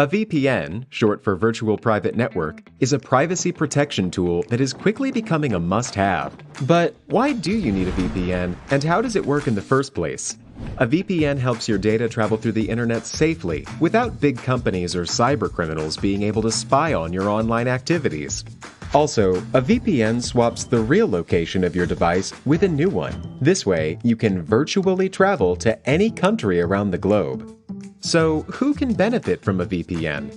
A VPN, short for Virtual Private Network, is a privacy protection tool that is quickly becoming a must-have. But why do you need a VPN, and how does it work in the first place? A VPN helps your data travel through the internet safely, without big companies or cybercriminals being able to spy on your online activities. Also, a VPN swaps the real location of your device with a new one. This way, you can virtually travel to any country around the globe. So, who can benefit from a VPN?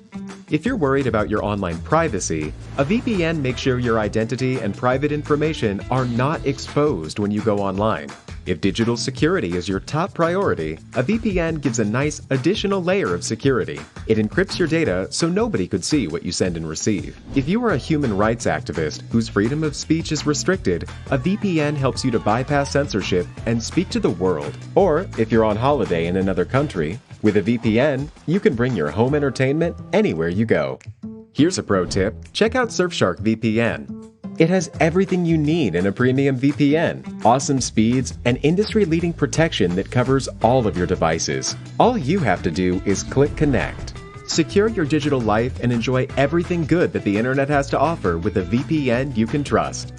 If you're worried about your online privacy, a VPN makes sure your identity and private information are not exposed when you go online. If digital security is your top priority, a VPN gives a nice additional layer of security. It encrypts your data so nobody could see what you send and receive. If you are a human rights activist whose freedom of speech is restricted, a VPN helps you to bypass censorship and speak to the world. Or, if you're on holiday in another country, with a VPN, you can bring your home entertainment anywhere you go. Here's a pro tip: check out Surfshark VPN. It has everything you need in a premium VPN, awesome speeds, and industry-leading protection that covers all of your devices. All you have to do is click connect. Secure your digital life and enjoy everything good that the internet has to offer with a VPN you can trust.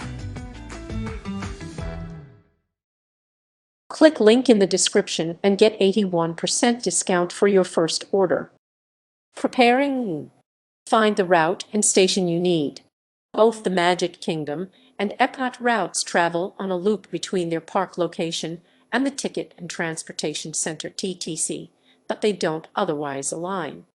Click link in the description and get 81% discount for your first order. Preparing. Find the route and station you need. Both the Magic Kingdom and Epcot routes travel on a loop between their park location and the Ticket and Transportation Center (TTC), but they don't otherwise align.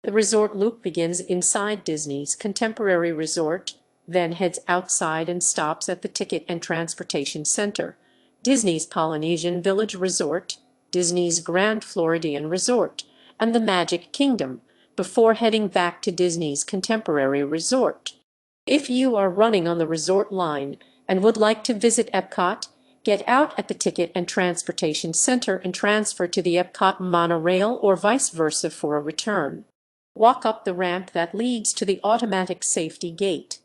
The resort loop begins inside Disney's Contemporary Resort, then heads outside and stops at the Ticket and Transportation Center, Disney's Polynesian Village Resort, Disney's Grand Floridian Resort, and the Magic Kingdom, before heading back to Disney's Contemporary Resort. If you are running on the resort line and would like to visit Epcot, get out at the Ticket and Transportation Center and transfer to the Epcot monorail or vice versa for a return. Walk up the ramp that leads to the automatic safety gate.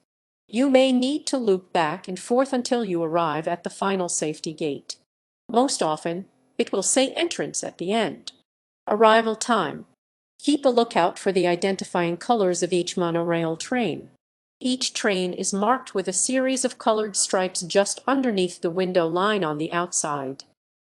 You may need to loop back and forth until you arrive at the final safety gate. Most often, it will say entrance at the end. Arrival time. Keep a lookout for the identifying colors of each monorail train. Each train is marked with a series of colored stripes just underneath the window line on the outside.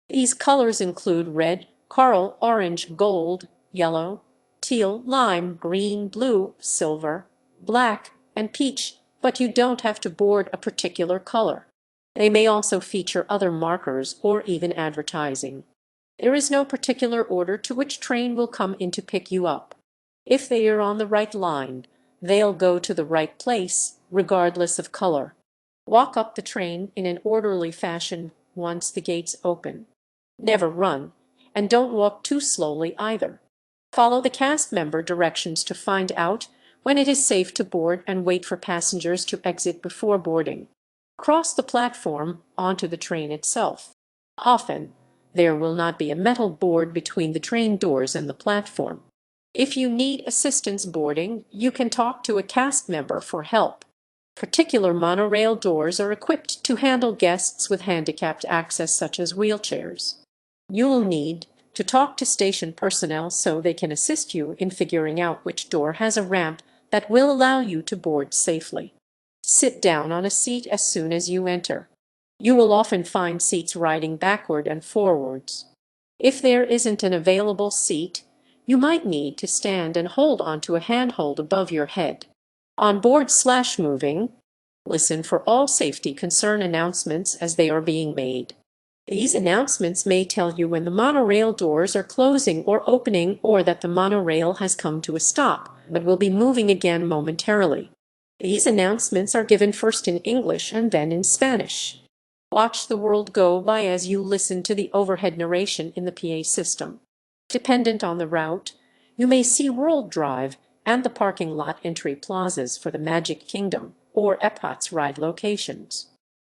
These colors include red, coral, orange, gold, yellow, teal, lime, green, blue, silver, black, and peach, but you don't have to board a particular color. They may also feature other markers or even advertising. There is no particular order to which train will come in to pick you up. If they are on the right line, they'll go to the right place, regardless of color. Walk up the train in an orderly fashion once the gates open. Never run, and don't walk too slowly either. Follow the cast member directions to find out when it is safe to board and wait for passengers to exit before boarding. Cross the platform onto the train itself. Often, there will not be a metal board between the train doors and the platform. If you need assistance boarding, you can talk to a cast member for help. Particular monorail doors are equipped to handle guests with handicapped access such as wheelchairs. You'll need to talk to station personnel so they can assist you in figuring out which door has a ramp that will allow you to board safely. Sit down on a seat as soon as you enter. You will often find seats riding backward and forwards. If there isn't an available seat, you might need to stand and hold onto a handhold above your head. On board/moving, listen for all safety concern announcements as they are being made. These announcements may tell you when the monorail doors are closing or opening, or that the monorail has come to a stop, but will be moving again momentarily. These announcements are given first in English and then in Spanish. Watch the world go by as you listen to the overhead narration in the PA system. Dependent on the route, you may see World Drive and the parking lot entry plazas for the Magic Kingdom or Epcot's ride locations.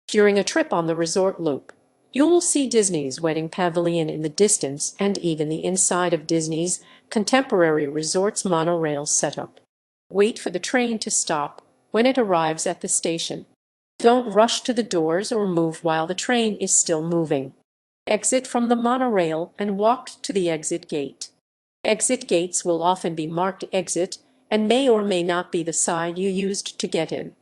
During a trip on the resort loop, you will see Disney's Wedding Pavilion in the distance and even the inside of Disney's Contemporary Resort's monorail setup. Wait for the train to stop when it arrives at the station. Don't rush to the doors or move while the train is still moving. Exit from the monorail and walk to the exit gate. Exit gates will often be marked exit and may or may not be the side you used to get in.